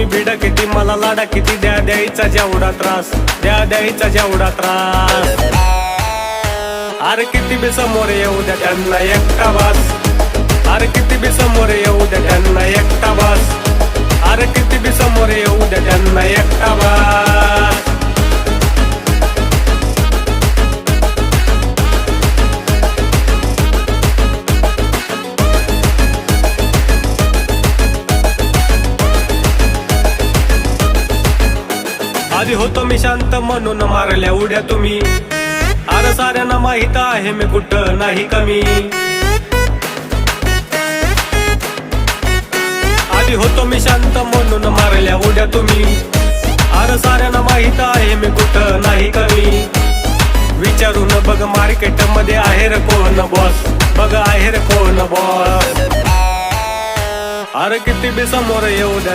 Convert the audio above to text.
तुम्ही भिडा किती मला लाडा किती द्या द्यायचा जेवढा त्रास द्या द्यायचा जेवढा त्रास अरे किती बी समोर येऊ द्या त्यांना एकटा बस अरे किती बी समोर येऊ द्या त्यांना एकटा बस अरे किती बी समोर येऊ द्या त्यांना एकटा बस आधी होतो मी शांत म्हणून मारल्या उड्या तुम्ही अरे साऱ्यांना माहित आहे मी कुठं नाही कमी आधी होतो मी शांत म्हणून मारल्या उड्या तुम्ही अरे साऱ्यांना माहित आहे मी कुठं नाही कमी विचारून बघ मार्केट मध्ये आहे रे कोण बॉस बघ आहे रे कोण बॉस अरे किती बी समोर येऊ द्या